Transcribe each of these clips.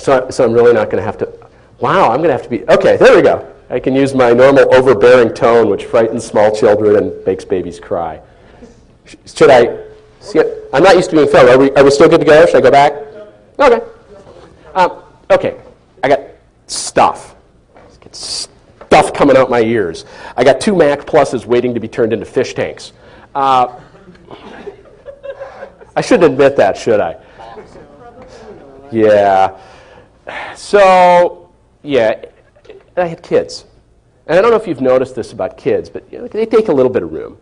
So I'm really not going to have to, wow, I'm going to have to be, okay, there we go. I can use my normal overbearing tone, which frightens small children and makes babies cry. Should I, see it? I'm not used to being filmed. Are we still good to go? Should I go back? Okay. Okay, I got stuff. Get stuff coming out my ears. I got 2 Mac Pluses waiting to be turned into fish tanks. I shouldn't admit that, should I? Yeah. So, yeah, I had kids. And I don't know if you've noticed this about kids, but they take a little bit of room.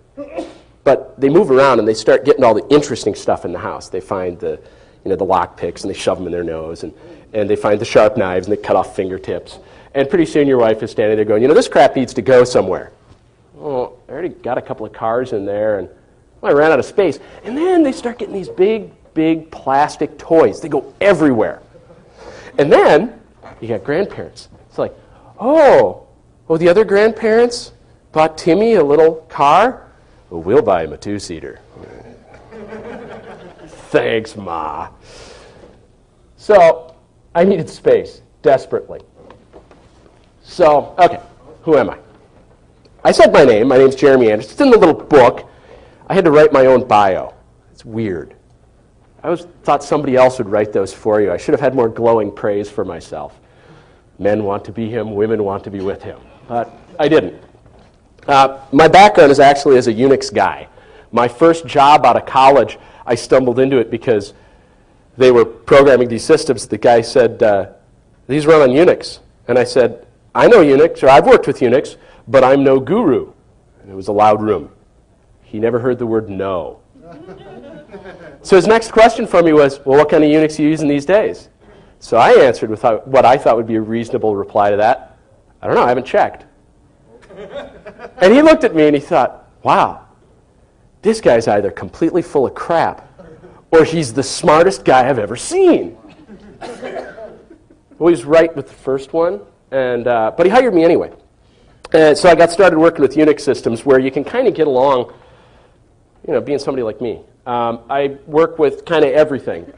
But they move around and they start getting all the interesting stuff in the house. They find the lock picks and they shove them in their nose, and they find the sharp knives and they cut off fingertips. And pretty soon your wife is standing there going, this crap needs to go somewhere. Oh, I already got a couple of cars in there, and I ran out of space. And then they start getting these big plastic toys. They go everywhere. And then you got grandparents. It's like, oh, the other grandparents bought Timmy a little car? Well, we'll buy him a 2-seater. Thanks, Ma. So I needed space, desperately. So, okay, who am I? I said my name. My name's Jeremy Anderson. It's in the little book. I had to write my own bio. It's weird. I always thought somebody else would write those for you. I should have had more glowing praise for myself. Men want to be him, women want to be with him. But I didn't. My background is actually as a Unix guy. My first job out of college, I stumbled into it because they were programming these systems. The guy said, these run on Unix. And I said, I know Unix, or I've worked with Unix, but I'm no guru. And it was a loud room. He never heard the word no. So his next question for me was, well, what kind of Unix are you using these days? So I answered with what I thought would be a reasonable reply to that. I don't know, I haven't checked. And he looked at me and he thought, wow, this guy's either completely full of crap or he's the smartest guy I've ever seen. Well, he was right with the first one, but he hired me anyway. So I got started working with Unix systems where you can kind of get along, being somebody like me. I work with kind of everything.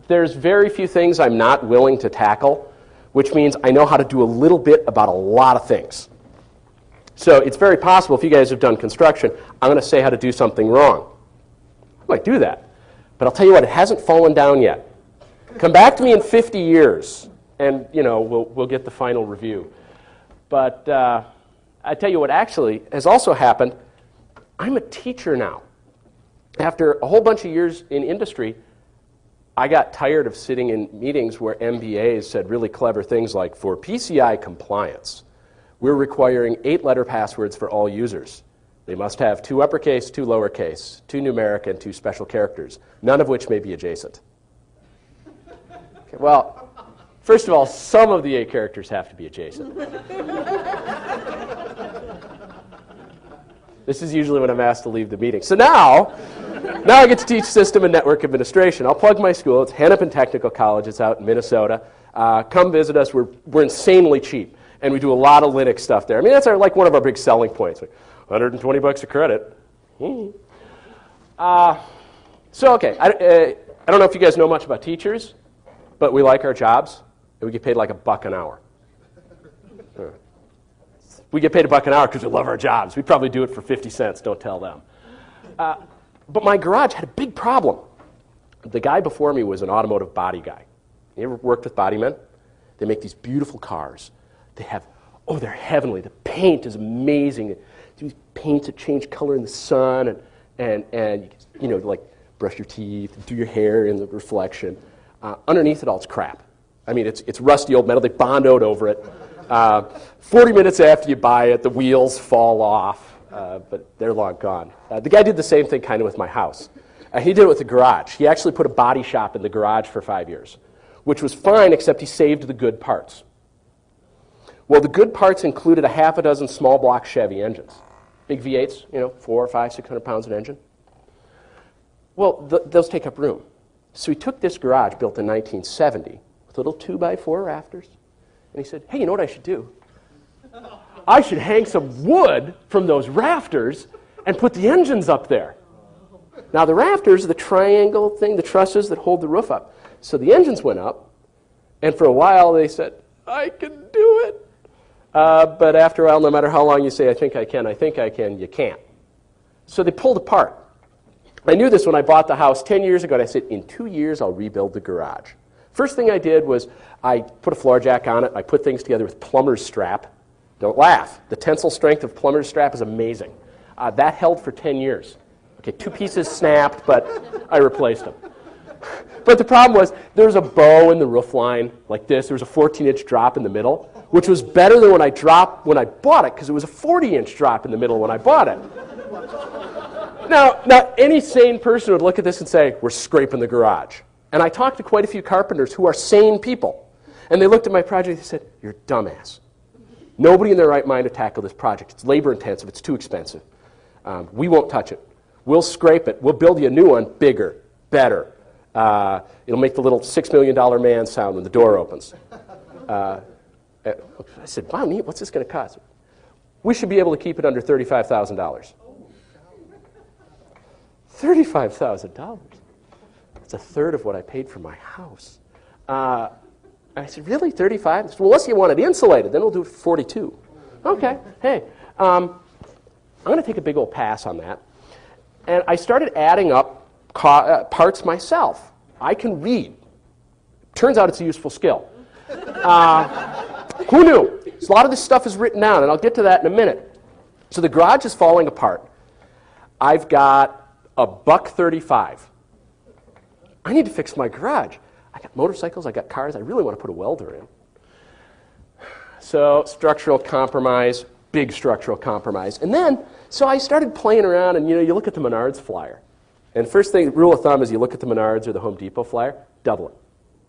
There's very few things I'm not willing to tackle, which means I know how to do a little bit about a lot of things. So it's very possible, if you guys have done construction, I'm going to say how to do something wrong. I might do that. But I'll tell you what, it hasn't fallen down yet. Come back to me in 50 years, and we'll get the final review. But I tell you what actually has also happened. I'm a teacher now. After a whole bunch of years in industry, I got tired of sitting in meetings where MBAs said really clever things like, for PCI compliance, we're requiring 8-letter passwords for all users. They must have 2 uppercase, 2 lowercase, 2 numeric, and 2 special characters, none of which may be adjacent. Okay, well, first of all, some of the 8 characters have to be adjacent. This is usually when I'm asked to leave the meeting. So now I get to teach system and network administration. I'll plug my school. It's Hennepin Technical College. It's out in Minnesota. Come visit us. We're insanely cheap, and we do a lot of Linux stuff there. I mean, that's one of our big selling points. Like, $120 a credit. So, okay, I don't know if you guys know much about teachers, but we like our jobs, and we get paid like $1 an hour. We get paid $1 an hour because we love our jobs. We probably do it for 50 cents. Don't tell them. But my garage had a big problem. The guy before me was an automotive body guy. You ever worked with body men? They make these beautiful cars. They're heavenly. The paint is amazing. These paints that change color in the sun, and like brush your teeth, do your hair in the reflection. Underneath it all, it's crap. I mean, it's rusty old metal. They Bondoed over it. 40 minutes after you buy it, the wheels fall off, but they're long gone. The guy did the same thing kind of with my house. He did it with the garage. He actually put a body shop in the garage for 5 years, which was fine, except he saved the good parts. Well, the good parts included a half a dozen small block Chevy engines. Big V8s, 400, 500, 600 pounds an engine. Well, those take up room. So he took this garage built in 1970 with little 2x4 rafters, and he said, hey, you know what I should do? I should hang some wood from those rafters and put the engines up there. Now, the rafters are the triangle thing, the trusses that hold the roof up. So the engines went up, And for a while, they said, I can do it. But after a while, no matter how long you say, I think I can, you can't. So they pulled apart. I knew this when I bought the house 10 years ago, and I said, in 2 years, I'll rebuild the garage. First thing I did was I put a floor jack on it. I put things together with plumber's strap. Don't laugh. The tensile strength of plumber's strap is amazing. That held for 10 years. Okay, 2 pieces snapped, but I replaced them. But the problem was there was a bow in the roof line like this. There was a 14-inch drop in the middle, which was better than when I bought it, because it was a 40-inch drop in the middle when I bought it. Now, any sane person would look at this and say, we're scraping the garage. And I talked to quite a few carpenters who are sane people. And they looked at my project and said, you're a dumbass. Nobody in their right mind to tackle this project. It's labor intensive. It's too expensive. We won't touch it. We'll scrape it. We'll build you a new one, bigger, better. It'll make the little $6 million man sound when the door opens. I said, wow, neat. What's this going to cost? We should be able to keep it under $35,000. $35,000? That's a third of what I paid for my house. I said, really, 35? Said, well, unless you want it insulated, then we'll do it for 42. Okay, hey, I'm going to take a big old pass on that. And I started adding up parts myself. I can read. Turns out it's a useful skill. Who knew? So a lot of this stuff is written down, and I'll get to that in a minute. So the garage is falling apart. I've got a $1.35. I need to fix my garage. I got motorcycles, I got cars, I really want to put a welder in. So structural compromise, big structural compromise. And then, so I started playing around, and you look at the Menards flyer. And first thing, rule of thumb is you look at the Menards or the Home Depot flyer, double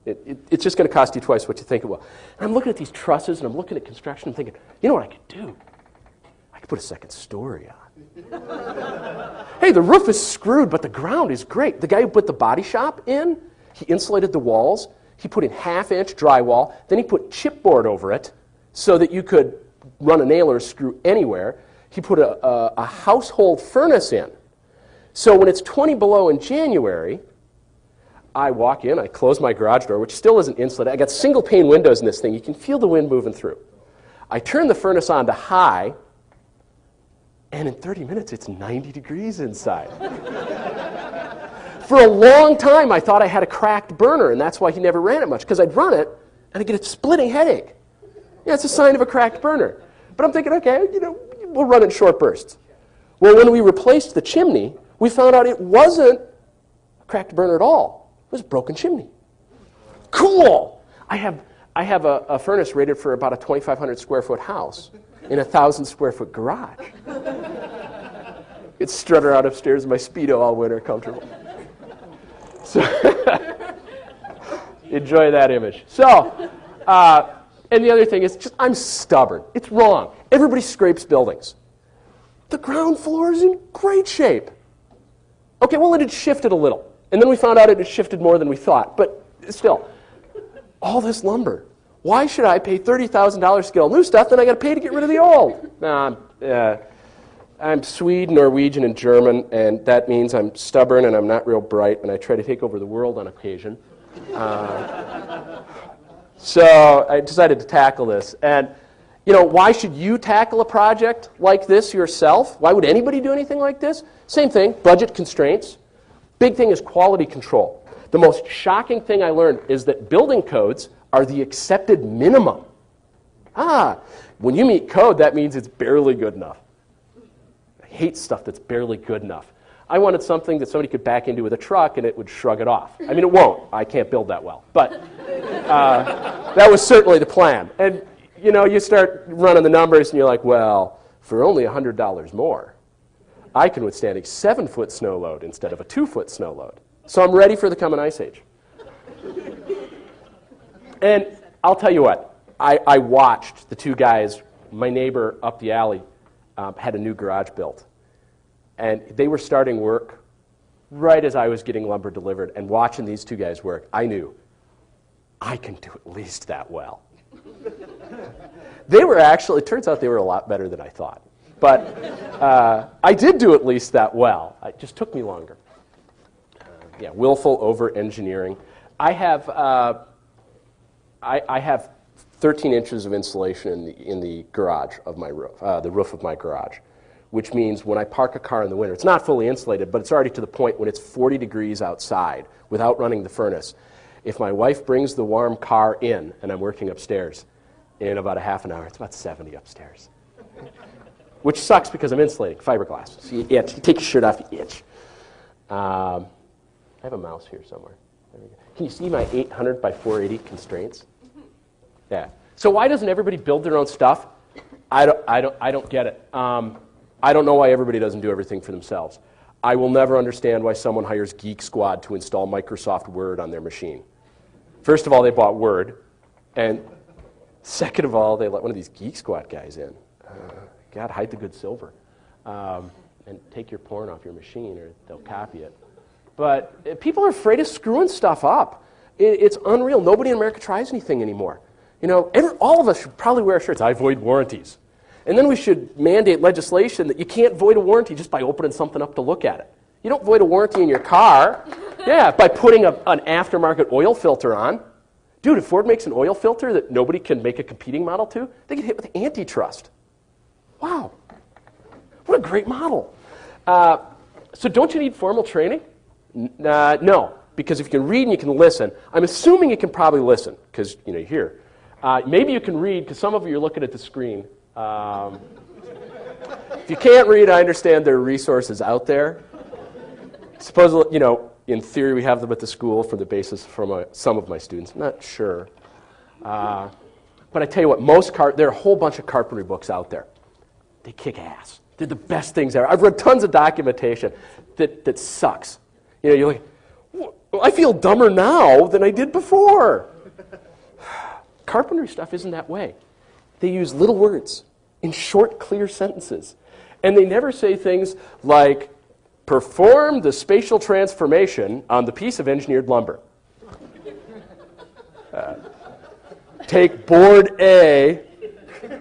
it. It's just going to cost you twice what you think it will. And I'm looking at these trusses, and I'm looking at construction, and thinking, you know what I could do? I could put a second story on. Hey, the roof is screwed, but the ground is great. The guy who put the body shop in, he insulated the walls. He put in half-inch drywall. Then he put chipboard over it so that you could run a nail or a screw anywhere. He put a household furnace in. So when it's 20 below in January, I walk in, I close my garage door, which still isn't insulated. I got single-pane windows in this thing. You can feel the wind moving through. I turn the furnace on to high, and in 30 minutes, it's 90 degrees inside. For a long time, I thought I had a cracked burner, and that's why he never ran it much, because I'd run it, and I'd get a splitting headache. Yeah, it's a sign of a cracked burner. But I'm thinking, okay, we'll run it in short bursts. Well, when we replaced the chimney, we found out it wasn't a cracked burner at all. It was a broken chimney. Cool! I have a furnace rated for about a 2,500 square foot house in a 1,000 square foot garage. It's strutting around upstairs in my Speedo all winter, comfortable. So enjoy that image. So, and the other thing is just I'm stubborn. It's wrong. Everybody scrapes buildings. The ground floor is in great shape. Okay, well, it had shifted a little. And then we found out it had shifted more than we thought. But still, all this lumber. Why should I pay $30,000 to get all new stuff, then I got to pay to get rid of the old? I'm Swede, Norwegian, and German, and that means I'm stubborn and I'm not real bright, and I try to take over the world on occasion. So I decided to tackle this. And, why should you tackle a project like this yourself? Why would anybody do anything like this? Same thing, budget constraints. Big thing is quality control. The most shocking thing I learned is that building codes are the accepted minimum. When you meet code, that means it's barely good enough. I hate stuff that's barely good enough. I wanted something that somebody could back into with a truck and it would shrug it off. I mean, it won't. I can't build that well. But that was certainly the plan. And, you start running the numbers and you're like, well, for only $100 more, I can withstand a 7-foot snow load instead of a 2-foot snow load. So I'm ready for the coming ice age. And I'll tell you what, I watched the two guys, my neighbor up the alley had a new garage built. And they were starting work right as I was getting lumber delivered. And watching these two guys work, I knew, I can do at least that well. They were actually, it turns out they were a lot better than I thought. But I did do at least that well. It just took me longer. Willful over-engineering. I have I have 13 inches of insulation in the garage of my roof, the roof of my garage, which means when I park a car in the winter, it's not fully insulated, but it's already to the point when it's 40 degrees outside without running the furnace. If my wife brings the warm car in and I'm working upstairs, in about a half an hour, it's about 70 upstairs. Which sucks because I'm insulating, fiberglass. So you itch. You take your shirt off, you itch. I have a mouse here somewhere. There we go. Can you see my 800 by 480 constraints? Yeah. So why doesn't everybody build their own stuff? I don't get it. I don't know why everybody doesn't do everything for themselves. I will never understand why someone hires Geek Squad to install Microsoft Word on their machine. First of all, they bought Word, and second of all, they let one of these Geek Squad guys in. God, hide the good silver. And take your porn off your machine, or they'll copy it. But people are afraid of screwing stuff up. It's unreal. Nobody in America tries anything anymore. You know, all of us should probably wear shirts. I void warranties. And then we should mandate legislation that you can't void a warranty just by opening something up to look at it. You don't void a warranty in your car, by putting an aftermarket oil filter on. Dude, if Ford makes an oil filter that nobody can make a competing model to, they get hit with antitrust. Wow. What a great model. So don't you need formal training? No, because if you can read and you can listen, I'm assuming you can probably listen, because you hear. Maybe you can read, because some of you are looking at the screen. If you can't read, I understand there are resources out there. Supposedly, in theory, we have them at the school for the basis from some of my students. I'm not sure. But I tell you what, there are a whole bunch of carpentry books out there. They kick ass. They're the best things ever. I've read tons of documentation that sucks. You're like, I feel dumber now than I did before. Carpentry stuff isn't that way. They use little words in short, clear sentences. And they never say things like, perform the spatial transformation on the piece of engineered lumber. Take board A,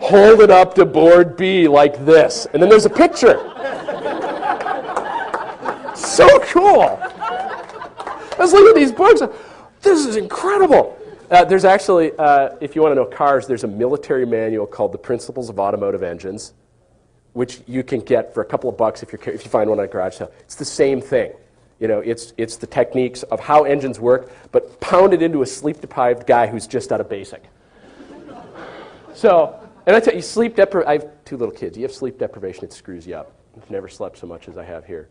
hold it up to board B like this. And then there's a picture. So cool. I was looking at these books. This is incredible. There's actually, if you want to know cars, there's a military manual called The Principles of Automotive Engines, which you can get for a couple of bucks if you find one at a garage sale. It's the same thing. It's the techniques of how engines work, but pounded into a sleep-deprived guy who's just out of basic. So, and I tell you, I have 2 little kids. You have sleep deprivation, it screws you up. I've never slept so much as I have here.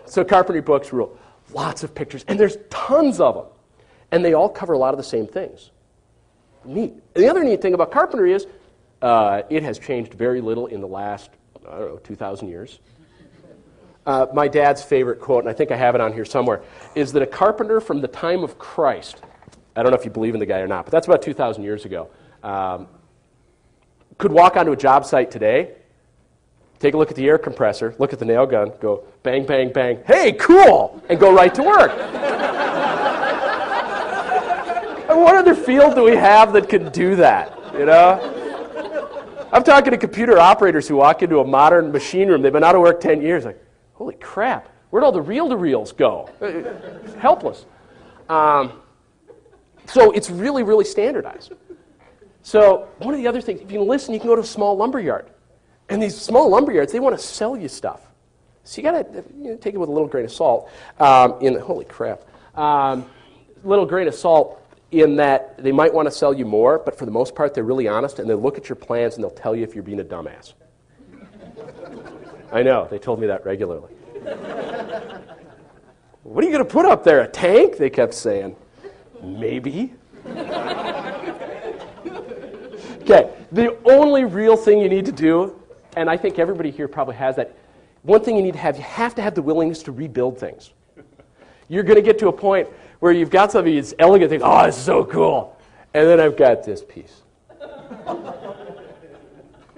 So carpentry books rule. Lots of pictures, and there's tons of them. And they all cover a lot of the same things. Neat. And the other neat thing about carpentry is it has changed very little in the last, 2,000 years. My dad's favorite quote, and I think I have it on here somewhere, is that a carpenter from the time of Christ, I don't know if you believe in the guy or not, but that's about 2,000 years ago, could walk onto a job site today, take a look at the air compressor, look at the nail gun, go bang, bang, bang, hey, cool, and go right to work. What other field do we have that can do that, I'm talking to computer operators who walk into a modern machine room. They've been out of work 10 years. Like, holy crap, where'd all the reel-to-reels go? Helpless. So it's really, really standardized. So one of the other things, if you can listen, you can go to a small lumber yard. And these small lumber yards, they want to sell you stuff. So you got to take it with a little grain of salt. Holy crap. Little grain of salt. In that they might want to sell you more, but for the most part, they're really honest, and they'll look at your plans and they'll tell you if you're being a dumbass. I know, they told me that regularly. What are you going to put up there, a tank? They kept saying. Maybe. Okay, the only real thing you need to do, and I think everybody here probably has that, one thing you have to have the willingness to rebuild things. You're going to get to a point where you've got something that's elegant, think, oh, it's so cool. And then I've got this piece.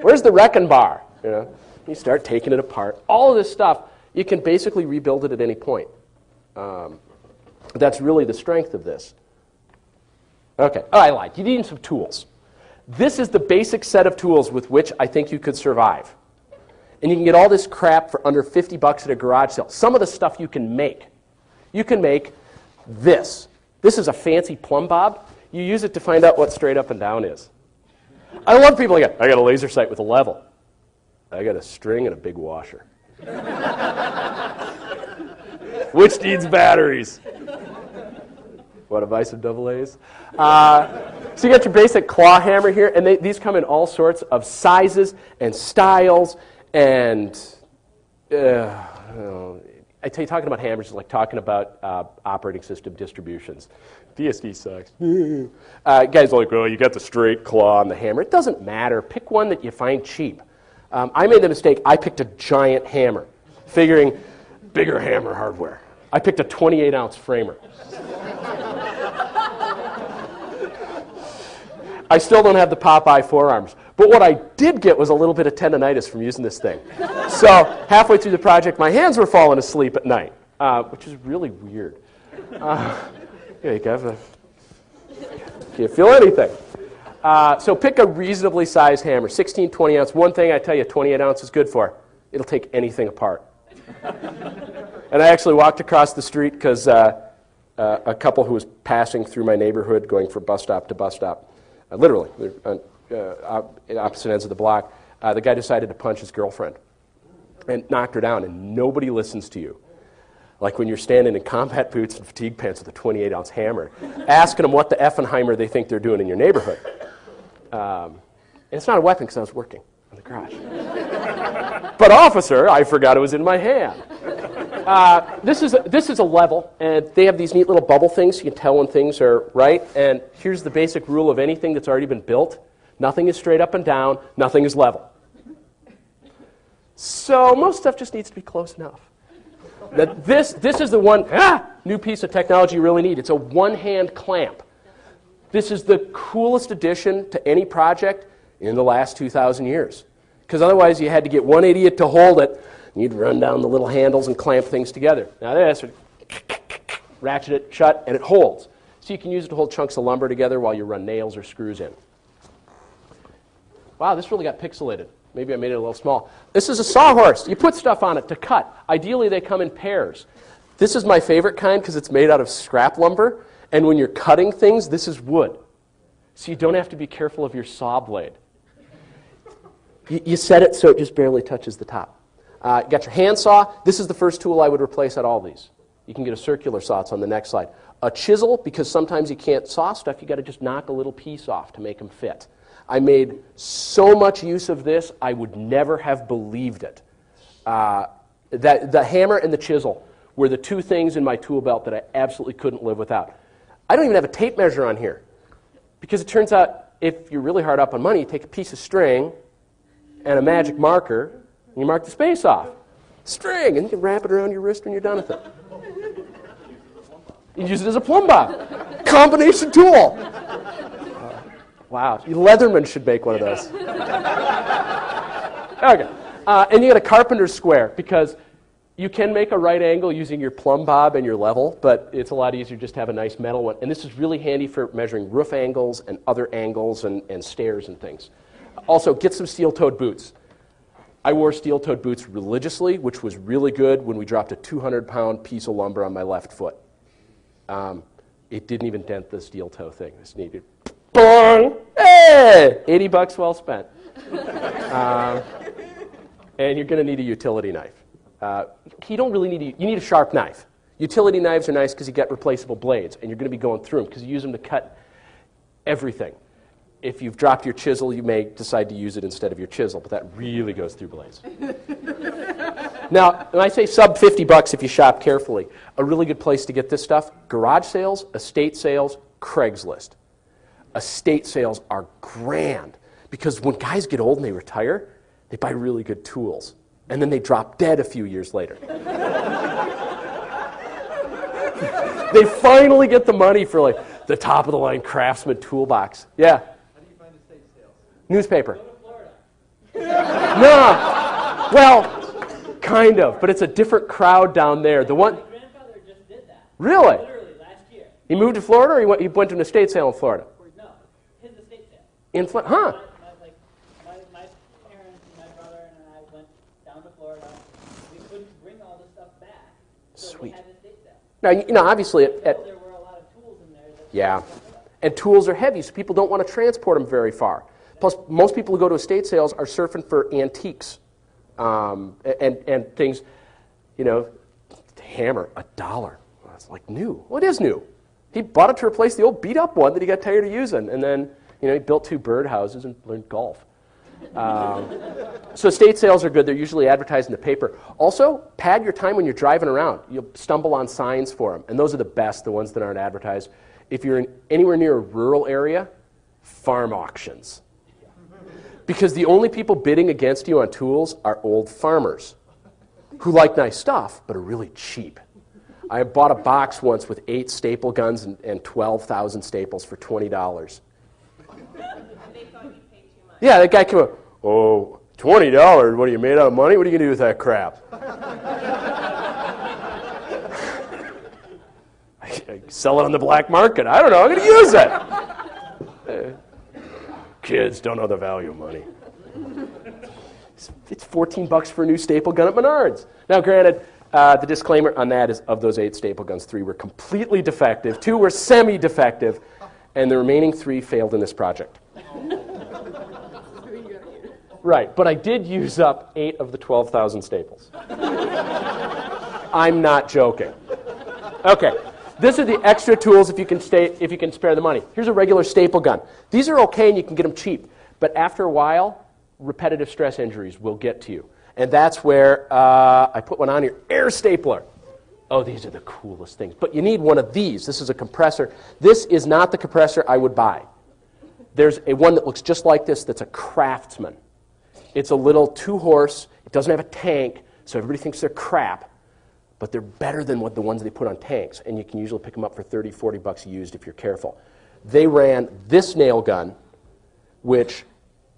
Where's the wrecking bar? You start taking it apart. All of this stuff, you can basically rebuild it at any point. That's really the strength of this. Okay, I lied. You need some tools. This is the basic set of tools with which I think you could survive. And you can get all this crap for under $50 at a garage sale. Some of the stuff you can make. You can make this. This is a fancy plumb bob. You use it to find out what straight up and down is. I love people like, I got a laser sight with a level. I got a string and a big washer. Which needs batteries? What advice of double A's? So you got your basic claw hammer here, and these come in all sorts of sizes and styles. And I tell you, talking about hammers is like talking about operating system distributions. DSD sucks. Guys are like, oh, you got the straight claw on the hammer. It doesn't matter. Pick one that you find cheap. I made the mistake. I picked a giant hammer, figuring bigger hammer hardware. I picked a 28-ounce framer. I still don't have the Popeye forearms. But what I did get was a little bit of tendonitis from using this thing. So halfway through the project, my hands were falling asleep at night, which is really weird. You can't feel anything. So pick a reasonably sized hammer, 16, 20 ounce. One thing I tell you 28 ounce is good for, it'll take anything apart. And I actually walked across the street because a couple who was passing through my neighborhood going from bus stop to bus stop, literally, on opposite ends of the block, the guy decided to punch his girlfriend and knocked her down, and nobody listens to you. Like when you're standing in combat boots and fatigue pants with a 28-ounce hammer, asking them what the Effenheimer they think they're doing in your neighborhood. And it's not a weapon because I was working in the garage. But officer, I forgot it was in my hand. This is a level, and they have these neat little bubble things so you can tell when things are right. And here's the basic rule of anything that's already been built. Nothing is straight up and down. Nothing is level. So most stuff just needs to be close enough. This is the one new piece of technology you really need. It's a one-hand clamp. This is the coolest addition to any project in the last 2,000 years. Because otherwise you had to get one idiot to hold it, and you'd run down the little handles and clamp things together. Now this, ratchet it shut, and it holds. So you can use it to hold chunks of lumber together while you run nails or screws in. Wow, this really got pixelated. Maybe I made it a little small. This is a sawhorse. You put stuff on it to cut. Ideally, they come in pairs. This is my favorite kind because it's made out of scrap lumber. And when you're cutting things, this is wood. So you don't have to be careful of your saw blade. You set it so it just barely touches the top. You got your hand saw. This is the first tool I would replace at all these. You can get a circular saw. It's on the next slide. A chisel, because sometimes you can't saw stuff. You got to just knock a little piece off to make them fit. I made so much use of this, I would never have believed it. The hammer and the chisel were the two things in my tool belt that I absolutely couldn't live without. I don't even have a tape measure on here because it turns out if you're really hard up on money, you take a piece of string and a magic marker and you mark the space off. String, and you can wrap it around your wrist when you're done with it. You use it as a plumb bob. Combination tool. Wow, Leatherman should make one of those. Okay, and you got a carpenter's square because you can make a right angle using your plumb bob and your level, but it's a lot easier just to have a nice metal one. And this is really handy for measuring roof angles and other angles and stairs and things. Also, get some steel-toed boots. I wore steel-toed boots religiously, which was really good when we dropped a 200-pound piece of lumber on my left foot. It didn't even dent the steel toe thing. This needed... Bong! Hey! $80 well spent. And you're going to need a utility knife. You don't really need you need a sharp knife. Utility knives are nice because you get replaceable blades, and you're going to be going through them because you use them to cut everything. If you've dropped your chisel, you may decide to use it instead of your chisel, but that really goes through blades. Now, when I say sub $50 if you shop carefully, a really good place to get this stuff, garage sales, estate sales, Craigslist. Estate sales are grand because when guys get old and they retire, they buy really good tools, and then they drop dead a few years later. They finally get the money for like the top-of-the-line Craftsman toolbox. Yeah? How do you find estate sales? Newspaper. Go to Florida. No. Well, kind of, but it's a different crowd down there. The one. My grandfather just did that. Really? Literally last year. He moved to Florida, or he went to an estate sale in Florida? No, his estate sale. In Florida? Huh. My parents and my brother and I went down to Florida. We couldn't bring all the stuff back, so Sweet. we had an estate sale. Now, obviously, There were a lot of tools in there. yeah. And tools are heavy, so people don't want to transport them very far. Plus, most people who go to estate sales are surfing for antiques and things, you know, hammer, $1. It's like new. Well, it is new. He bought it to replace the old beat-up one that he got tired of using, and then, you know, he built 2 birdhouses and learned golf. So estate sales are good. They're usually advertised in the paper. Also, pad your time when you're driving around. You'll stumble on signs for them, and those are the best, the ones that aren't advertised. If you're anywhere near a rural area, farm auctions. Because the only people bidding against you on tools are old farmers who like nice stuff but are really cheap. I bought a box once with 8 staple guns and 12,000 staples for $20. They thought you paid too much. Yeah, that guy came up, oh, $20? What are you, made out of money? What are you going to do with that crap? I sell it on the black market. I don't know. I'm going to use it. Kids don't know the value of money. It's $14 for a new staple gun at Menards. Now, granted, the disclaimer on that is of those 8 staple guns, 3 were completely defective, 2 were semi-defective, and the remaining 3 failed in this project. Right, but I did use up 8 of the 12,000 staples. I'm not joking. Okay, these are the extra tools if you can spare the money. Here's a regular staple gun. These are okay and you can get them cheap, but after a while, repetitive stress injuries will get to you. And that's where I put one on here, air stapler. Oh, these are the coolest things. But you need one of these. This is a compressor. This is not the compressor I would buy. There's one that looks just like this that's a Craftsman. It's a little 2-horse. It doesn't have a tank, so everybody thinks they're crap. But they're better than the ones they put on tanks. And you can usually pick them up for $30, $40 used if you're careful. They ran this nail gun, which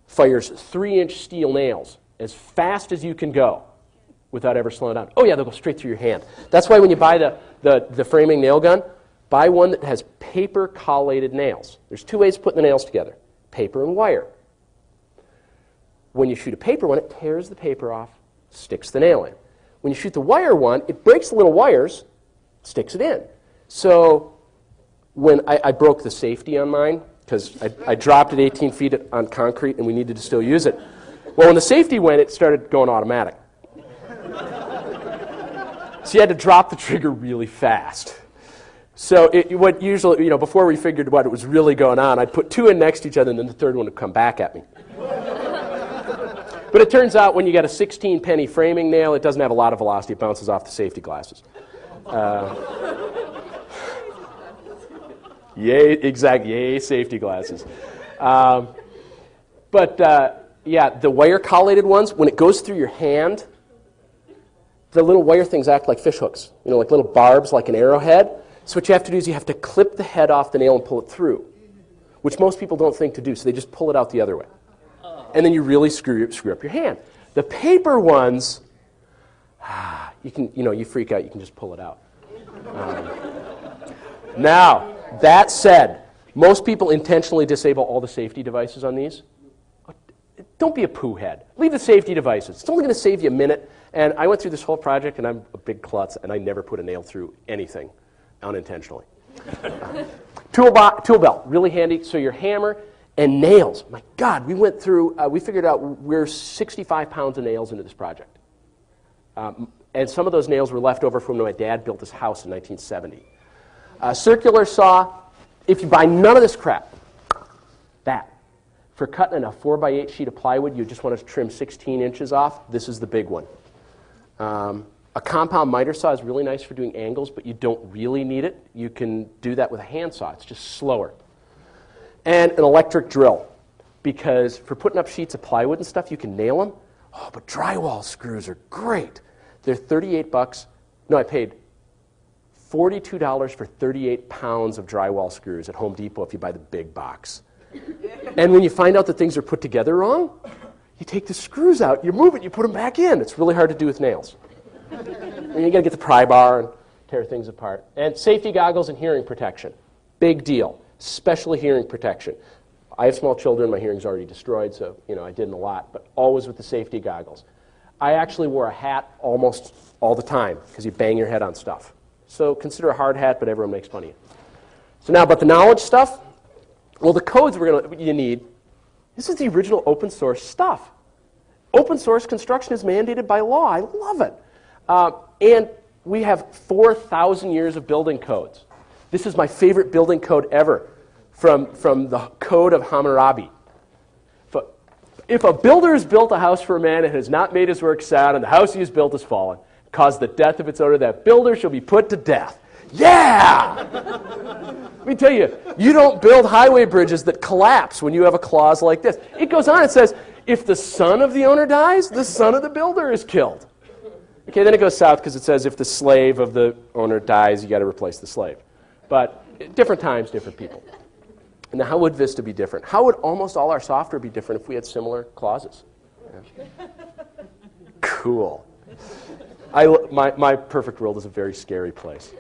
fires 3-inch steel nails as fast as you can go without ever slowing down. Oh yeah, they'll go straight through your hand. That's why when you buy the framing nail gun, buy one that has paper collated nails. There's 2 ways of putting the nails together, paper and wire. When you shoot a paper one, it tears the paper off, sticks the nail in. When you shoot the wire one, it breaks the little wires, sticks it in. So when I broke the safety on mine, because I dropped it 18 feet on concrete and we needed to still use it. Well, when the safety went, it started going automatic. So you had to drop the trigger really fast. So what usually, you know, before we figured what was really going on, I'd put 2 in next to each other and then the third one would come back at me. But it turns out when you got a 16-penny framing nail, it doesn't have a lot of velocity. It bounces off the safety glasses. Yay, exactly. Yay, safety glasses. Yeah, the wire collated ones, when it goes through your hand, the little wire things act like fish hooks, you know, like little barbs, like an arrowhead. So what you have to do is you have to clip the head off the nail and pull it through, which most people don't think to do, so they just pull it out the other way. And then you really screw up your hand. The paper ones, you can, you know, you freak out, you can just pull it out. Now, that said, most people intentionally disable all the safety devices on these. Don't be a poo head. Leave the safety devices. It's only going to save you a minute. And I went through this whole project, and I'm a big klutz, and I never put a nail through anything unintentionally. Tool belt, really handy. So your hammer and nails. My God, we went through, we figured out we're 65 pounds of nails into this project. And some of those nails were left over from when my dad built this house in 1970. Circular saw, if you buy none of this crap, that. For cutting a 4x8 sheet of plywood, you just want to trim 16 inches off. This is the big one. A compound miter saw is really nice for doing angles, but you don't really need it. You can do that with a hand saw. It's just slower. And an electric drill, because for putting up sheets of plywood and stuff, you can nail them. Oh, but drywall screws are great. They're $38. No, I paid $42 for 38 pounds of drywall screws at Home Depot if you buy the big box. And when you find out that things are put together wrong, you take the screws out, you move it, you put them back in. It's really hard to do with nails. And you got to get the pry bar and tear things apart. And safety goggles and hearing protection. Big deal. Especially hearing protection. I have small children. My hearing's already destroyed, so you know I didn't a lot, but always with the safety goggles. I actually wore a hat almost all the time because you bang your head on stuff. So consider a hard hat, but everyone makes fun of you. So now about the knowledge stuff. Well, the codes you need, this is the original open source stuff. Open source construction is mandated by law. I love it. And we have 4,000 years of building codes. This is my favorite building code ever from the Code of Hammurabi. If a builder has built a house for a man and has not made his work sound, and the house he has built has fallen, caused the death of its owner, that builder shall be put to death. Yeah! Let me tell you, you don't build highway bridges that collapse when you have a clause like this. It goes on, it says, if the son of the owner dies, the son of the builder is killed. Okay, then it goes south because it says if the slave of the owner dies, you got to replace the slave. But different times, different people. Now, how would Vista be different? How would almost all our software be different if we had similar clauses? Yeah. Cool. My perfect world is a very scary place.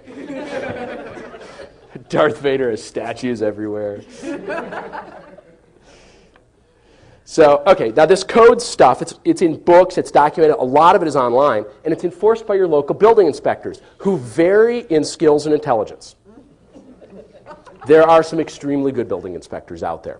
Darth Vader has statues everywhere. So, okay, now this code stuff, it's in books, it's documented, a lot of it is online, and it's enforced by your local building inspectors, who vary in skills and intelligence. There are some extremely good building inspectors out there.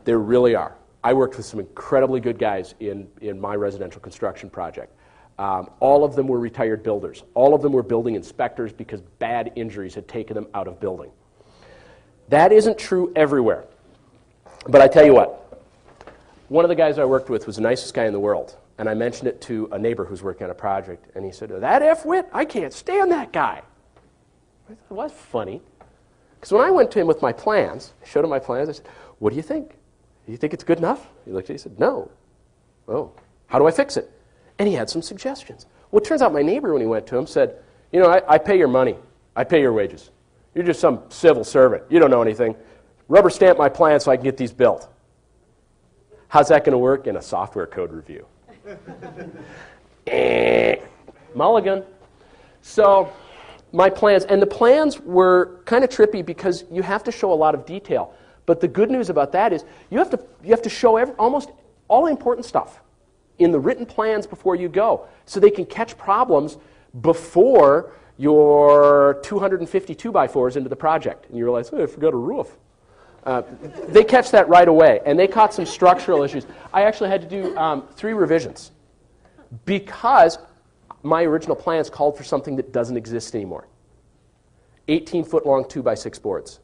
There really are. I worked with some incredibly good guys in my residential construction project. All of them were retired builders. All of them were building inspectors because bad injuries had taken them out of building. That isn't true everywhere. But I tell you what, one of the guys I worked with was the nicest guy in the world. And I mentioned it to a neighbor who's working on a project. And he said, that F-wit? I can't stand that guy. I thought, well, that's funny. Because when I went to him with my plans, I showed him my plans, I said, what do you think? Do you think it's good enough? He looked at me and said, no. Oh, how do I fix it? And he had some suggestions. Well, it turns out my neighbor, when he went to him, said, you know, I pay your money. I pay your wages. You're just some civil servant. You don't know anything. Rubber stamp my plan so I can get these built. How's that going to work? In a software code review. Mulligan. So my plans, and the plans were kind of trippy because you have to show a lot of detail. But the good news about that is you have to show almost all the important stuff in the written plans before you go, so they can catch problems before your 250 2x4s into the project. And you realize, oh, I forgot a roof. They catch that right away, and they caught some structural issues. I actually had to do 3 revisions because my original plans called for something that doesn't exist anymore. 18-foot-long 2x6 boards.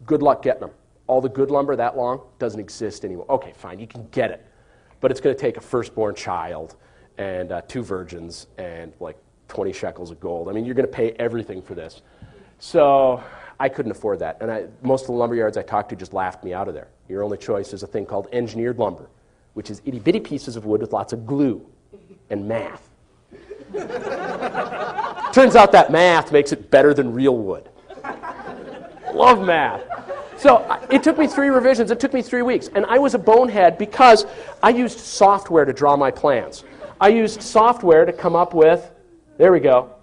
Good luck getting them. All the good lumber that long doesn't exist anymore. Okay, fine, you can get it. But it's going to take a firstborn child and 2 virgins and like 20 shekels of gold. I mean, you're going to pay everything for this. So I couldn't afford that. And most of the lumber yards I talked to just laughed me out of there. Your only choice is a thing called engineered lumber, which is itty-bitty pieces of wood with lots of glue and math. Turns out that math makes it better than real wood. Love math. So it took me 3 revisions. It took me 3 weeks. And I was a bonehead because I used software to draw my plans. I used software to come up with, there we go,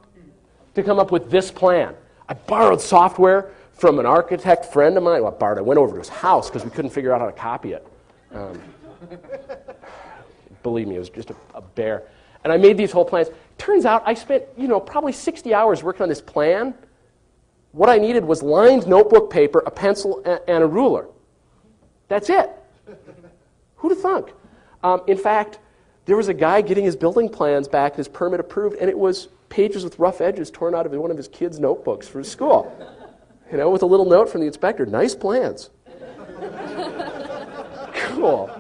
to come up with this plan. I borrowed software from an architect friend of mine. Well, I went over to his house because we couldn't figure out how to copy it. Believe me, it was just a bear. And I made these whole plans. Turns out I spent, probably 60 hours working on this plan. What I needed was lined notebook paper, a pencil, and a ruler. That's it. Who'd have thunk? In fact, there was a guy getting his building plans back, his permit approved, and it was pages with rough edges torn out of one of his kids' notebooks for his school. With a little note from the inspector, nice plans. Cool.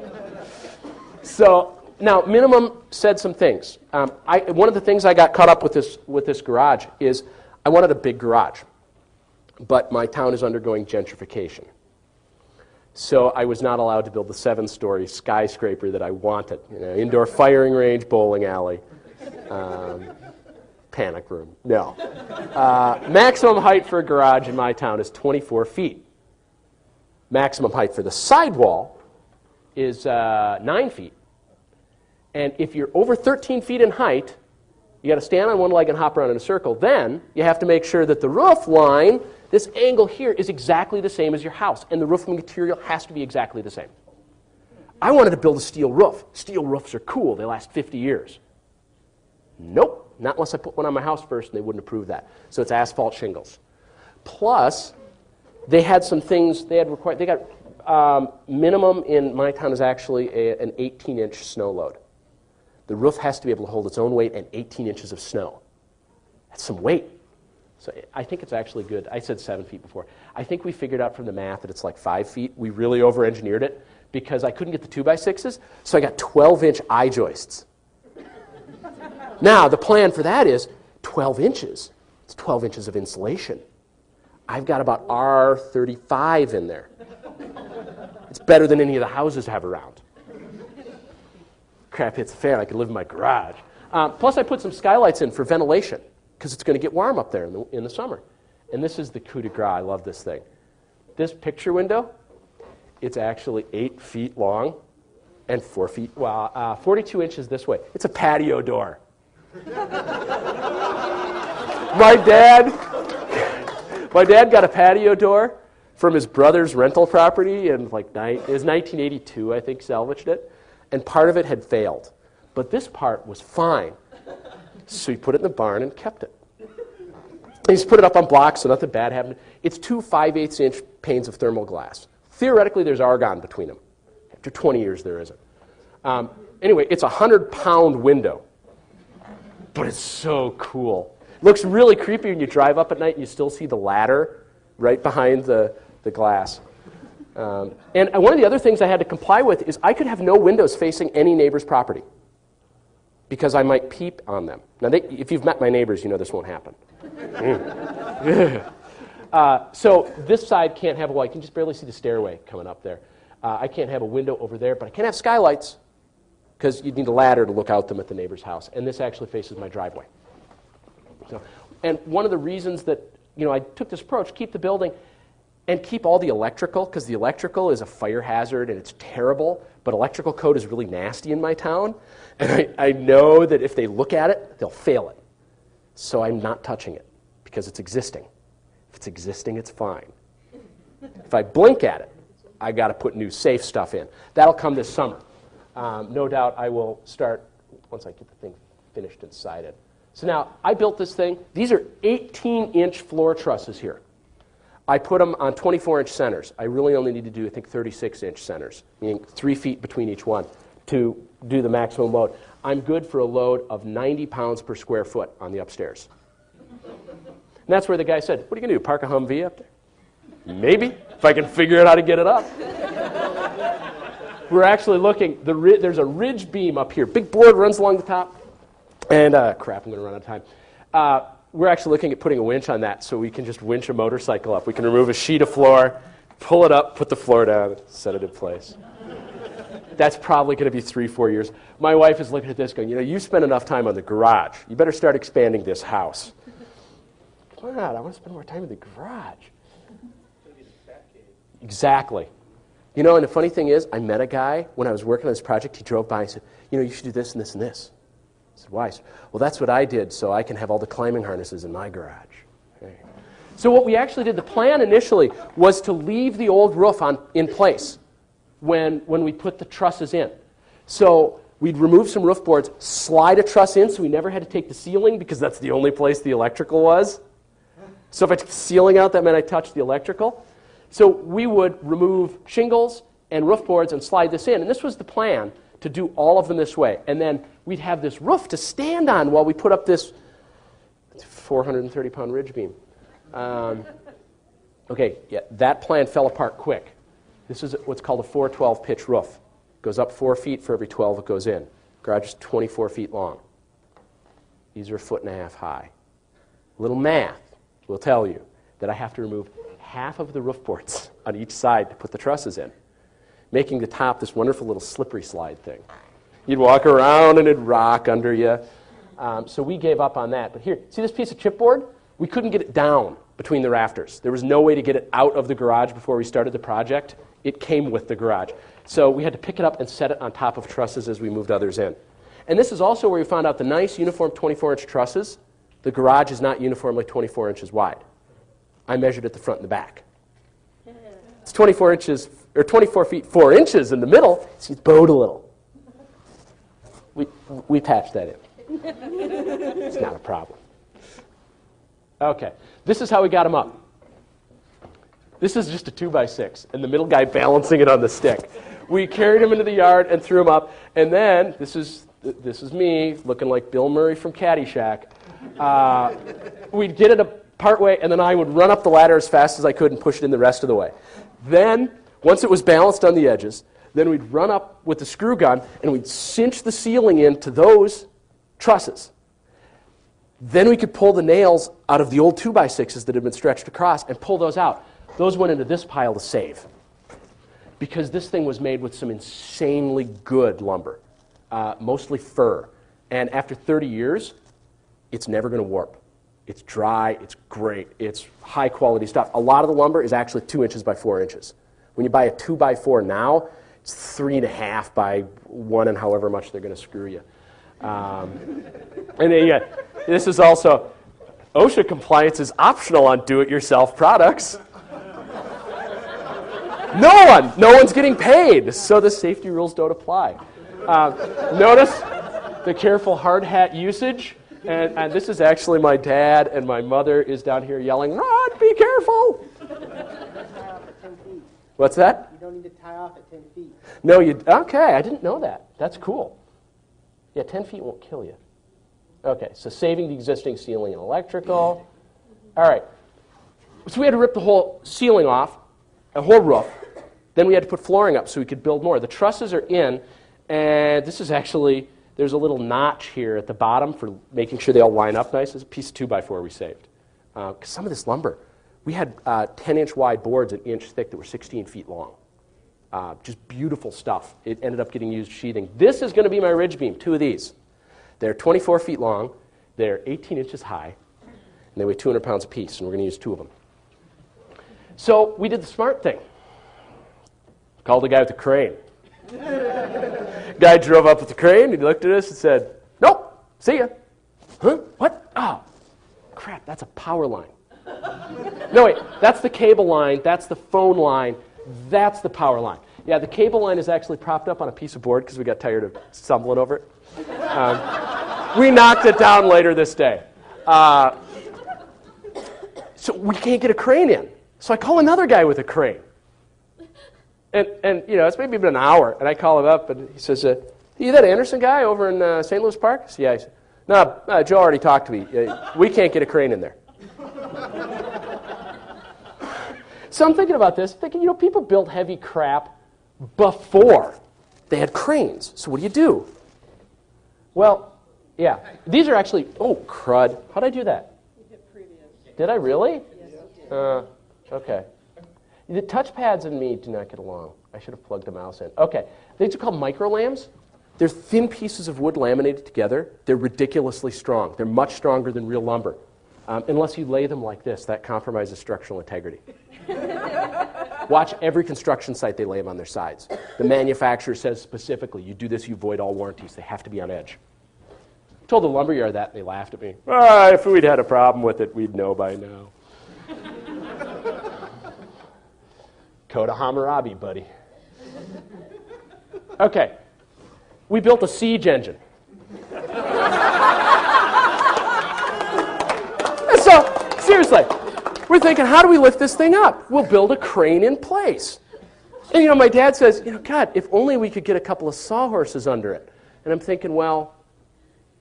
So now, Minimum said some things. One of the things I got caught up with this garage is I wanted a big garage. But my town is undergoing gentrification. So I was not allowed to build the 7-story skyscraper that I wanted. Indoor firing range, bowling alley, panic room. No. Maximum height for a garage in my town is 24 feet. Maximum height for the sidewall is 9 feet. And if you're over 13 feet in height, you got to stand on one leg and hop around in a circle. Then you have to make sure that the roof line, this angle here, is exactly the same as your house, and the roofing material has to be exactly the same. I wanted to build a steel roof. Steel roofs are cool. They last 50 years. Nope, not unless I put one on my house first, and they wouldn't approve that. So it's asphalt shingles. Plus, They had some things, they got minimum in my town is actually an 18-inch snow load. The roof has to be able to hold its own weight and 18 inches of snow. That's some weight. So I think it's actually good. I said 7 feet before. I think we figured out from the math that it's like 5 feet. We really over-engineered it because I couldn't get the 2x6s, so I got 12-inch I-joists. Now, the plan for that is 12 inches. It's 12 inches of insulation. I've got about R35 in there. It's better than any of the houses have around. Crap hits the fan, I could live in my garage. Plus, I put some skylights in for ventilation, because it's going to get warm up there in the summer. And this is the coup de grace. I love this thing. This picture window, it's actually 8 feet long and 4 feet, 42 inches this way. It's a patio door. My dad got a patio door from his brother's rental property in it was 1982, I think, salvaged it. And part of it had failed. But this part was fine. So he put it in the barn and kept it. He's put it up on blocks so nothing bad happened. It's 2 5/8-inch panes of thermal glass. Theoretically, there's argon between them. After 20 years, there isn't. Anyway, it's a 100-pound window. But it's so cool. It looks really creepy when you drive up at night and you still see the ladder right behind the glass. And one of the other things I had to comply with is I could have no windows facing any neighbor's property because I might peep on them. Now, if you've met my neighbors, you know this won't happen. So this side can't have a wall. You can just barely see the stairway coming up there. I can't have a window over there, but I can have skylights because you'd need a ladder to look out them at the neighbor's house. And this actually faces my driveway. So, and one of the reasons that I took this approach, keep the building and keep all the electrical, because the electrical is a fire hazard and it's terrible, but electrical code is really nasty in my town. And I know that if they look at it, they'll fail it. So I'm not touching it because it's existing. If it's existing, it's fine. If I blink at it, I got to put new safe stuff in. That'll come this summer. No doubt I will start once I get the thing finished inside it. So now, I built this thing. These are 18-inch floor trusses here. I put them on 24-inch centers. I really only need to do, I think, 36-inch centers, meaning 3 feet between each one to do the maximum load. I'm good for a load of 90 pounds per square foot on the upstairs. And that's where the guy said, what are you going to do, park a Humvee up there? Maybe, if I can figure out how to get it up. We're actually looking, there's a ridge beam up here. Big board runs along the top. And, crap, I'm going to run out of time. We're actually looking at putting a winch on that so we can just winch a motorcycle up. We can remove a sheet of floor, pull it up, put the floor down, set it in place. That's probably going to be 3-4 years. My wife is looking at this going, you spend enough time on the garage. You better start expanding this house. Why not? I want to spend more time in the garage. Exactly. And the funny thing is, I met a guy when I was working on this project. He drove by and said, you should do this and this and this. I said, why? Well, that's what I did, so I can have all the climbing harnesses in my garage. Okay. So what we actually did, the plan initially was to leave the old roof in place when we put the trusses in. So we'd remove some roof boards, slide a truss in so we never had to take the ceiling because that's the only place the electrical was. So if I took the ceiling out, that meant I touched the electrical. So we would remove shingles and roof boards and slide this in. And this was the plan, to do all of them this way. And then we'd have this roof to stand on while we put up this 430-pound ridge beam. That plan fell apart quick. This is what's called a 412 pitch roof. Goes up 4 feet for every 12 it goes in. Garage is 24 feet long. These are 1.5 feet high. A little math will tell you that I have to remove half of the roof boards on each side to put the trusses in, making the top this wonderful little slippery slide thing. You'd walk around and it'd rock under you. So we gave up on that. But here, see this piece of chipboard? We couldn't get it down between the rafters. There was no way to get it out of the garage before we started the project. It came with the garage. So we had to pick it up and set it on top of trusses as we moved others in. And this is also where we found out the nice uniform 24-inch trusses. The garage is not uniformly 24 inches wide. I measured at the front and the back. It's 24 inches, or 24 feet 4 inches in the middle, so it's bowed a little. We patched that in. It's not a problem. Okay, this is how we got them up. This is just a 2x6, and the middle guy balancing it on the stick. We carried him into the yard and threw him up, and then, this is me, looking like Bill Murray from Caddyshack. We'd get it a part way, and then I would run up the ladder as fast as I could and push it in the rest of the way. Then, once it was balanced on the edges, then we'd run up with the screw gun, and we'd cinch the ceiling into those trusses. Then we could pull the nails out of the old 2x6s that had been stretched across and pull those out. Those went into this pile to save, because this thing was made with some insanely good lumber, mostly fir. And after 30 years, it's never going to warp. It's dry, it's great, it's high quality stuff. A lot of the lumber is actually 2 inches by 4 inches. When you buy a 2x4 now, it's 3.5 by 1 and however much they're going to screw you. And then, this is also, OSHA compliance is optional on do-it-yourself products. No one's getting paid, so the safety rules don't apply. Notice the careful hard hat usage, and this is actually my dad, and my mother is down here yelling, "Rod, be careful!" What's that? You don't need to tie off at 10 feet. No, okay, I didn't know that. That's cool. Yeah, 10 feet won't kill you. Okay, so saving the existing ceiling and electrical. All right, so we had to rip the whole ceiling off, a whole roof. Then we had to put flooring up so we could build more. The trusses are in, and this is actually, there's a little notch here at the bottom for making sure they all line up nice. It's a piece of 2x4 we saved. Because some of this lumber, we had 10-inch wide boards an inch thick that were 16 feet long. Just beautiful stuff. It ended up getting used sheathing. This is going to be my ridge beam, 2 of these. They're 24 feet long, they're 18 inches high, and they weigh 200 pounds apiece, and we're going to use 2 of them. So we did the smart thing. Called the guy with the crane. Guy drove up with the crane, he looked at us and said, "Nope, see ya." Huh? What? Oh, crap, that's a power line. No, wait, that's the cable line, that's the phone line, that's the power line. Yeah, the cable line is actually propped up on a piece of board because we got tired of stumbling over it. We knocked it down later this day. So we can't get a crane in. So I call another guy with a crane. And it's maybe been an hour, and I call him up, and he says, "You that Anderson guy over in St. Louis Park?" I said, "Yeah." He said, "No, Joe already talked to me. We can't get a crane in there." So I'm thinking about this, thinking, people built heavy crap before they had cranes. So what do? Well, yeah. These are actually, oh, crud. How'd I do that? You hit previous. Did I really? Yes, you did. Okay. The touchpads and me do not get along. I should have plugged the mouse in. Okay. These are called microlams. They're thin pieces of wood laminated together. They're ridiculously strong. They're much stronger than real lumber. Unless you lay them like this, that compromises structural integrity. Watch every construction site, they lay them on their sides. The manufacturer says specifically, you do this, you void all warranties. They have to be on edge. I told the lumberyard that, and they laughed at me. If we'd had a problem with it, we'd know by now. Code of Hammurabi, buddy. Okay. We built a siege engine. So, seriously, we're thinking, how do we lift this thing up? We'll build a crane in place. And, my dad says, God, if only we could get a couple of sawhorses under it. And I'm thinking, well,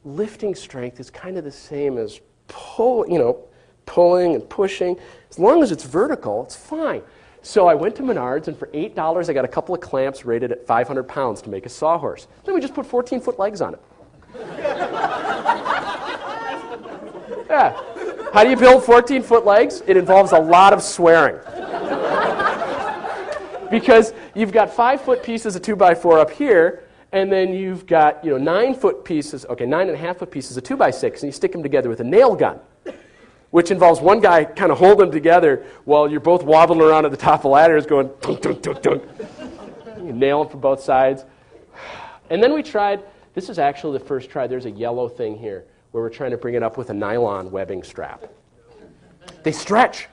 lifting strength is kind of the same as pulling and pushing. As long as it's vertical, it's fine. So I went to Menards, and for $8, I got a couple of clamps rated at 500 pounds to make a sawhorse. Then we just put 14-foot legs on it. Yeah. How do you build 14-foot legs? It involves a lot of swearing. Because you've got 5-foot pieces of 2x4 up here, and then you've got 9-foot pieces, 9.5-foot pieces of 2x6, and you stick them together with a nail gun, which involves one guy kind of holding them together while you're both wobbling around at the top of the ladders going dunk, dunk, dunk, dunk. You nail them from both sides. And then we tried, this is actually the first try, there's a yellow thing here, where we're trying to bring it up with a nylon webbing strap. They stretch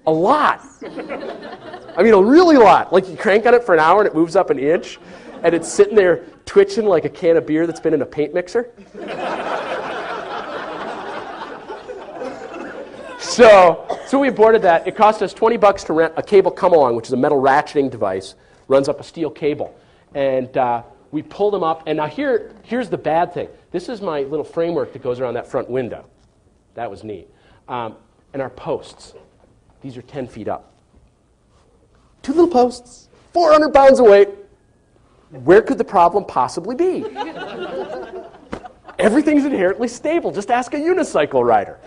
a lot. I mean, a really lot. Like you crank on it for an hour and it moves up an inch, and it's sitting there twitching like a can of beer that's been in a paint mixer. So we aborted that. It cost us $20 to rent a cable come-along, which is a metal ratcheting device, runs up a steel cable. And we pulled them up. And now here's the bad thing. This is my little framework that goes around that front window. That was neat. And our posts. These are 10 feet up. 2 little posts, 400 pounds of weight. Where could the problem possibly be? Everything's inherently stable. Just ask a unicycle rider.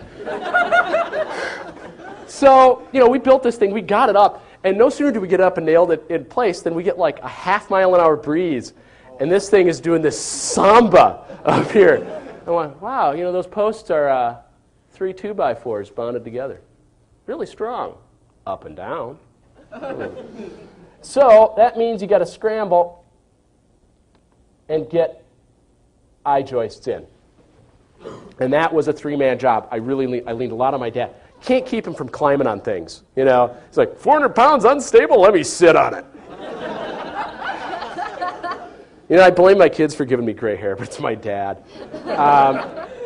So, we built this thing. We got it up. And no sooner do we get it up and nailed it in place than we get like a half-mile-an-hour breeze. And this thing is doing this samba up here. I went, wow, those posts are 3 2x4s bonded together. Really strong. Up and down. So that means you got to scramble and get I-joists in. And that was a 3-man job. I leaned a lot on my dad. Can't keep him from climbing on things. He's like, 400 pounds, unstable, let me sit on it. I blame my kids for giving me gray hair, but it's my dad.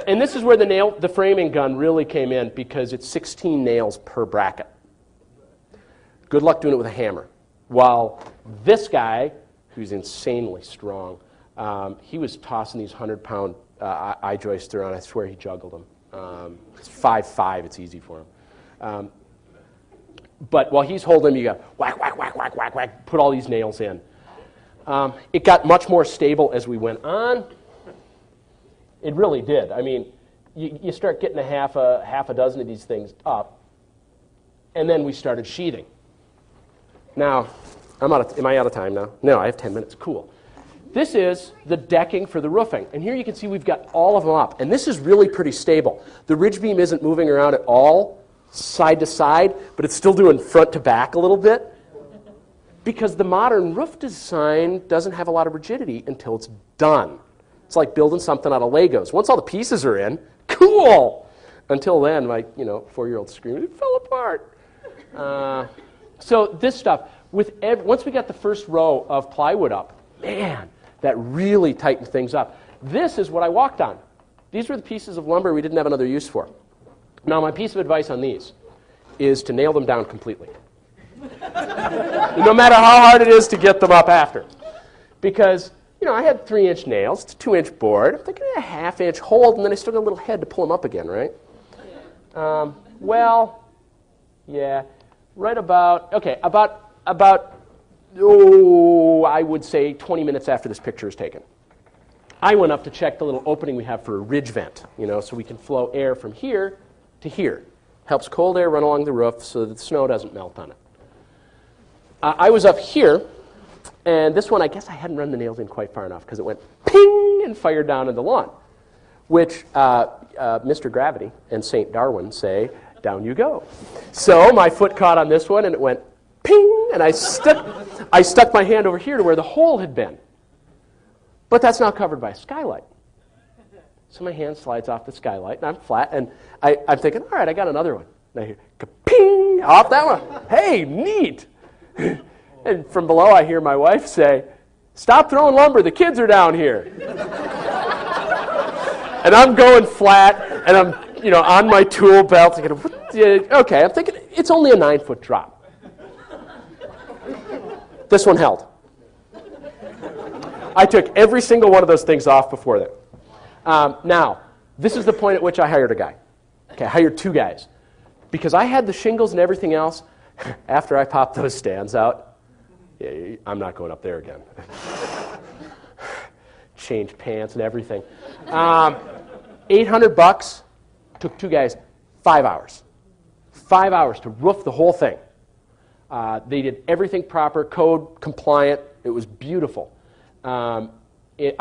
And this is where the framing gun really came in, because it's 16 nails per bracket. Good luck doing it with a hammer. While this guy, who's insanely strong, he was tossing these 100-pound I-joists around. I swear he juggled them. It's 5'5", it's easy for him. But while he's holding them, you go whack, whack, whack, whack, whack, whack, put all these nails in. It got much more stable as we went on. It really did. I mean, you start getting a half a dozen of these things up, and then we started sheathing. Now, am I out of time now? No, I have 10 minutes. Cool. This is the decking for the roofing. And here you can see we've got all of them up. And this is really pretty stable. The ridge beam isn't moving around at all, side to side, but it's still doing front to back a little bit. Because the modern roof design doesn't have a lot of rigidity until it's done. It's like building something out of Legos. Once all the pieces are in, cool! Until then, my 4-year-old screamed, it fell apart. So this stuff, once we got the first row of plywood up, man, that really tightened things up. This is what I walked on. These were the pieces of lumber we didn't have another use for. Now, my piece of advice on these is to nail them down completely. No matter how hard it is to get them up after. Because, I had 3-inch nails, it's a 2-inch board. I'm thinking a 1/2-inch hold, and then I still got a little head to pull them up again, right? Yeah, right about I would say 20 minutes after this picture is taken. I went up to check the little opening we have for a ridge vent, so we can flow air from here to here. Helps cold air run along the roof so that the snow doesn't melt on it. I was up here, and this one, I guess I hadn't run the nails in quite far enough because it went ping and fired down in the lawn, which Mr. Gravity and St. Darwin say, down you go. So my foot caught on this one, and it went ping, and I stuck my hand over here to where the hole had been. But that's now covered by a skylight. So my hand slides off the skylight, and I'm flat, and I'm thinking, all right, I got another one. And I hear, ka-ping, off that one. Hey, neat. And from below, I hear my wife say, stop throwing lumber, the kids are down here. And I'm going flat, and I'm on my tool belt. Okay, I'm thinking, it's only a 9-foot drop. This one held. I took every single one of those things off before that. Now, this is the point at which I hired a guy. Okay, I hired 2 guys. Because I had the shingles and everything else, after I popped those stands out, yeah, I'm not going up there again. Changed pants and everything. $800, took 2 guys, 5 hours. 5 hours to roof the whole thing. They did everything proper, code compliant. It was beautiful. I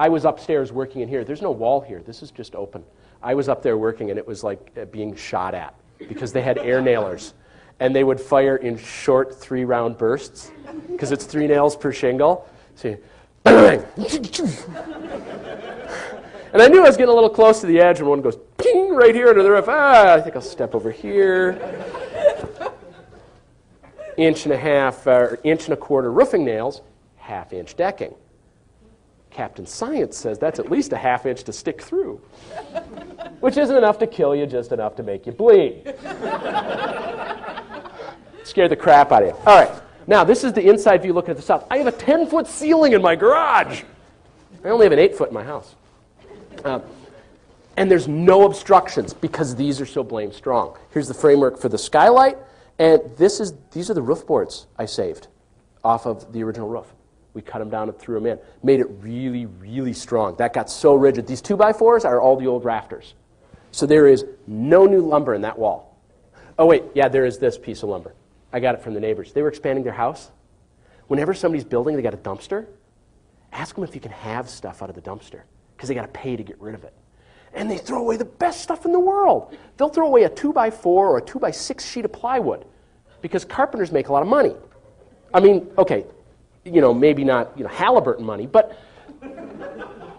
was upstairs working in here. There's no wall here. This is just open. I was up there working, and it was like being shot at because they had air nailers. And they would fire in short 3-round bursts because it's 3 nails per shingle. So bang! And I knew I was getting a little close to the edge, and one goes ping right here under the roof. I think I'll step over here. 1.5 or 1.25 roofing nails, 1/2-inch decking. Captain Science says that's at least a ½ inch to stick through, which isn't enough to kill you, just enough to make you bleed. Scared the crap out of you. All right, now this is the inside view looking at the south. I have a 10-foot ceiling in my garage. I only have an 8-foot in my house. And there's no obstructions because these are so blame strong. Here's the framework for the skylight, and these are the roof boards I saved off of the original roof. We cut them down and threw them in. Made it really, really strong. That got so rigid. These 2x4s are all the old rafters. So there is no new lumber in that wall. Oh, wait, yeah, there is this piece of lumber. I got it from the neighbors. They were expanding their house. Whenever somebody's building, they got a dumpster. Ask them if you can have stuff out of the dumpster because they got to pay to get rid of it. And they throw away the best stuff in the world. They'll throw away a 2x4 or a 2x6 sheet of plywood because carpenters make a lot of money. I mean, okay, maybe not Halliburton money, but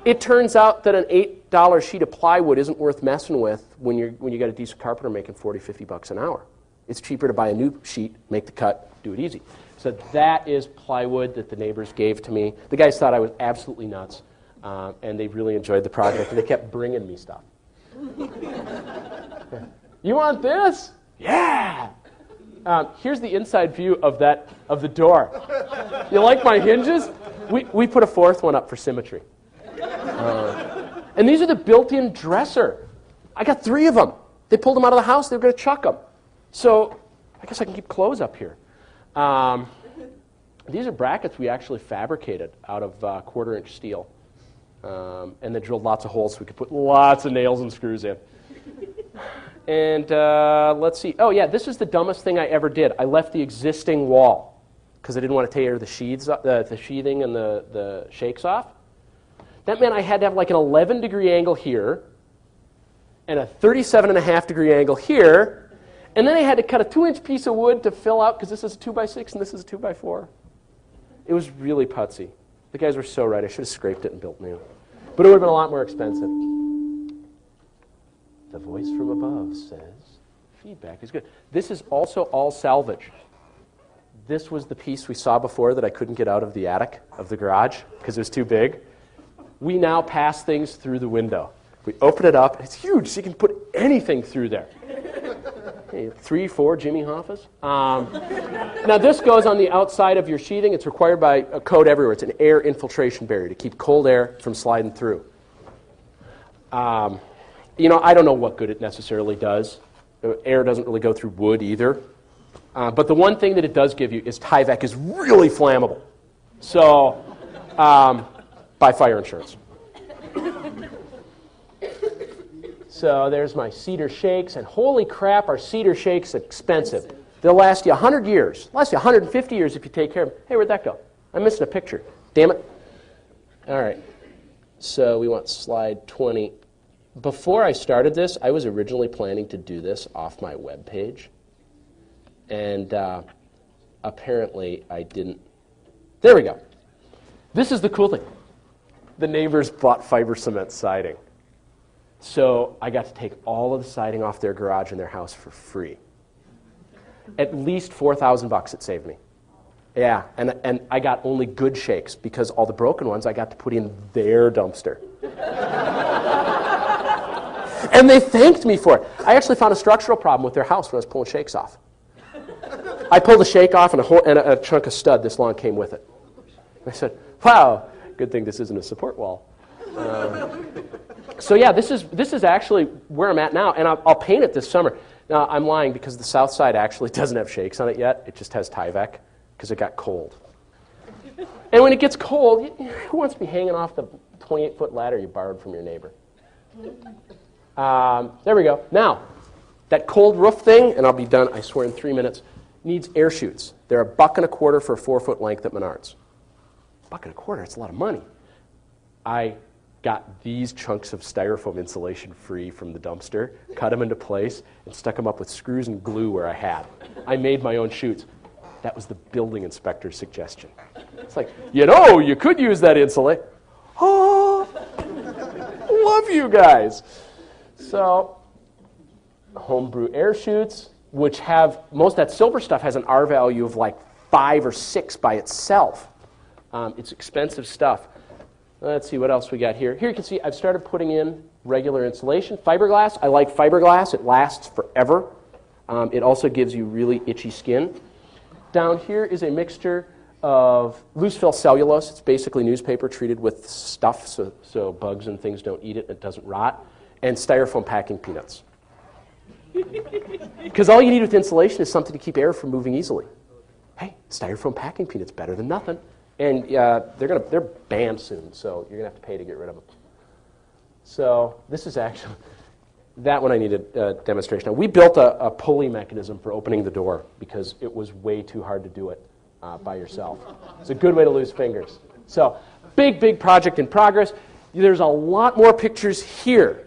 it turns out that an $8 sheet of plywood isn't worth messing with when you got a decent carpenter making $40-50 an hour. It's cheaper to buy a new sheet, make the cut, do it easy. So that is plywood that the neighbors gave to me. The guys thought I was absolutely nuts. And they really enjoyed the project, and they kept bringing me stuff. You want this? Yeah! Here's the inside view of the door. You like my hinges? We put a fourth one up for symmetry. And these are the built-in dresser. I got 3 of them. They pulled them out of the house. They were going to chuck them. So I guess I can keep clothes up here. These are brackets we actually fabricated out of 1/4-inch steel. And then drilled lots of holes so we could put lots of nails and screws in. And let's see. Oh, yeah, this is the dumbest thing I ever did. I left the existing wall because I didn't want to tear the sheathing and the shakes off. That meant I had to have like an 11-degree angle here and a 37.5-degree angle here. And then I had to cut a 2-inch piece of wood to fill out because this is a 2x6 and this is a 2x4. It was really putsy. The guys were so right. I should have scraped it and built new. But it would have been a lot more expensive. The voice from above says, feedback is good. This is also all salvage. This was the piece we saw before that I couldn't get out of the attic of the garage because it was too big. We now pass things through the window. We open it up. It's huge, so you can put anything through there. 3, 4 Jimmy Hoffas. Now this goes on the outside of your sheathing. It's required by a code everywhere. It's an air infiltration barrier to keep cold air from sliding through. I don't know what good it necessarily does. Air doesn't really go through wood either. But the one thing that it does give you is Tyvek is really flammable. So buy fire insurance. So there's my cedar shakes, and holy crap, are cedar shakes expensive. They'll last you 100 years. Last you 150 years if you take care of them. Hey, where'd that go? I'm missing a picture. Damn it. All right. So we want slide 20. Before I started this, I was originally planning to do this off my webpage. And apparently I didn't. There we go. This is the cool thing. The neighbors bought fiber cement siding. So I got to take all of the siding off their garage and their house for free. At least $4,000 it saved me. Yeah, and I got only good shakes because all the broken ones I got to put in their dumpster. And they thanked me for it. I actually found a structural problem with their house when I was pulling shakes off. I pulled a shake off and a chunk of stud this long came with it. I said, wow, good thing this isn't a support wall. So yeah, this is actually where I'm at now, and I'll paint it this summer. Now, I'm lying because the south side actually doesn't have shakes on it yet. It just has Tyvek because it got cold. And when it gets cold, who wants to be hanging off the 28-foot ladder you borrowed from your neighbor? There we go. Now, that cold roof thing, and I'll be done, I swear, in 3 minutes, needs air chutes. They're $1.25 for a 4-foot length at Menards. $1.25, it's a lot of money. I got these chunks of styrofoam insulation free from the dumpster, cut them into place, and stuck them up with screws and glue where I had. I made my own chutes. That was the building inspector's suggestion. It's like, you could use that insulation. Oh, love you guys. So, homebrew air chutes, which have, most of that silver stuff has an R value of like 5 or 6 by itself. It's expensive stuff. Let's see what else we got here. Here you can see I've started putting in regular insulation. Fiberglass, I like fiberglass. It lasts forever. It also gives you really itchy skin. Down here is a mixture of loose fill cellulose. It's basically newspaper treated with stuff so bugs and things don't eat it and it doesn't rot. And styrofoam packing peanuts. Because all you need with insulation is something to keep air from moving easily. Hey, styrofoam packing peanuts, better than nothing. And they're banned soon, so you're going to have to pay to get rid of them. So this is actually, that one I needed a demonstration. Now, we built a pulley mechanism for opening the door because it was way too hard to do it by yourself. It's a good way to lose fingers. So big project in progress. There's a lot more pictures here.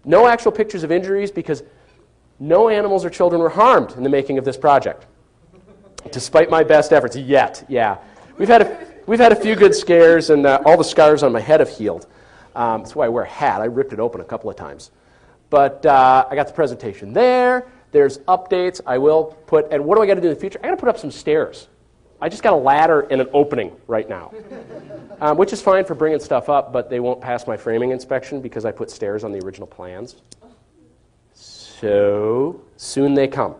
No actual pictures of injuries because no animals or children were harmed in the making of this project, despite my best efforts yet. Yeah, we've had a few good scares, and all the scars on my head have healed. That's why I wear a hat. I ripped it open a couple of times. But I got the presentation there. There's updates. I will put, and what do I got to do in the future? I got to put up some stairs. I just got a ladder and an opening right now, which is fine for bringing stuff up, but they won't pass my framing inspection because I put stairs on the original plans. So soon they come.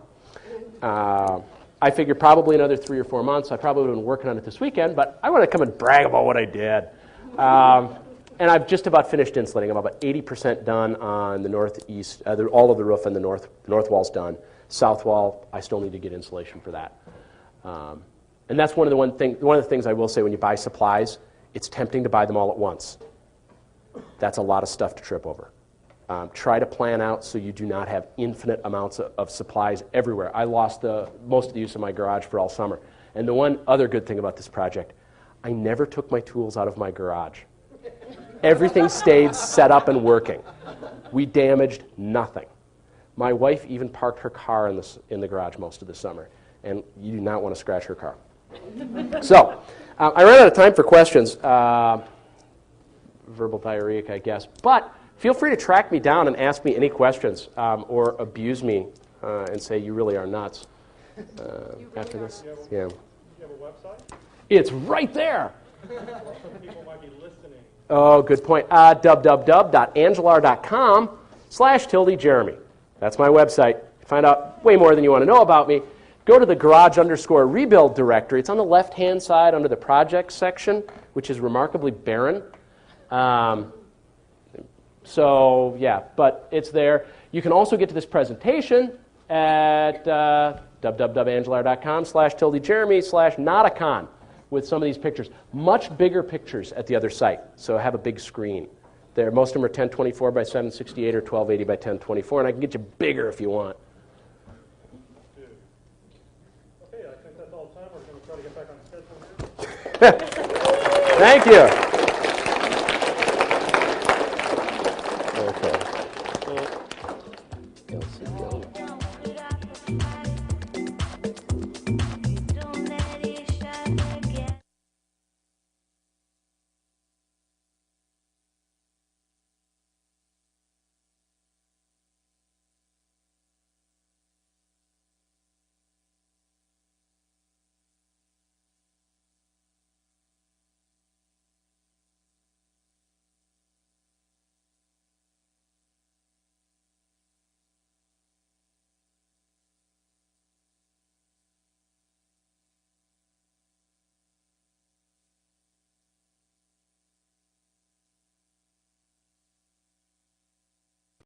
I figure probably another 3 or 4 months. I probably would have been working on it this weekend, but I want to come and brag about what I did. And I've just about finished insulating. I'm about 80% done on the northeast, all of the roof and the north wall's done. South wall, I still need to get insulation for that. And that's one of the things I will say when you buy supplies, it's tempting to buy them all at once. That's a lot of stuff to trip over. Try to plan out so you do not have infinite amounts of supplies everywhere. I lost most of the use of my garage for all summer. And the one other good thing about this project, I never took my tools out of my garage. Everything stayed set up and working. We damaged nothing. My wife even parked her car in the garage most of the summer, and you do not want to scratch her car. So, I ran out of time for questions. Verbal diarrhea, I guess. But feel free to track me down and ask me any questions or abuse me and say you really are nuts after this. Yeah. Do you have a website? It's right there. Some people might be listening. Oh, good point. www.angelar.com/Jeremy. That's my website. Find out way more than you want to know about me. Go to the garage_rebuild directory. It's on the left-hand side under the projects section, which is remarkably barren. So, yeah, but it's there. You can also get to this presentation at www.angelar.com/Jeremy/NOTACON with some of these pictures. Much bigger pictures at the other site, so have a big screen. Most of them are 1024 by 768 or 1280 by 1024, and I can get you bigger if you want. Okay, I think that's all the time. We're going to try to get back on schedule here. Thank you.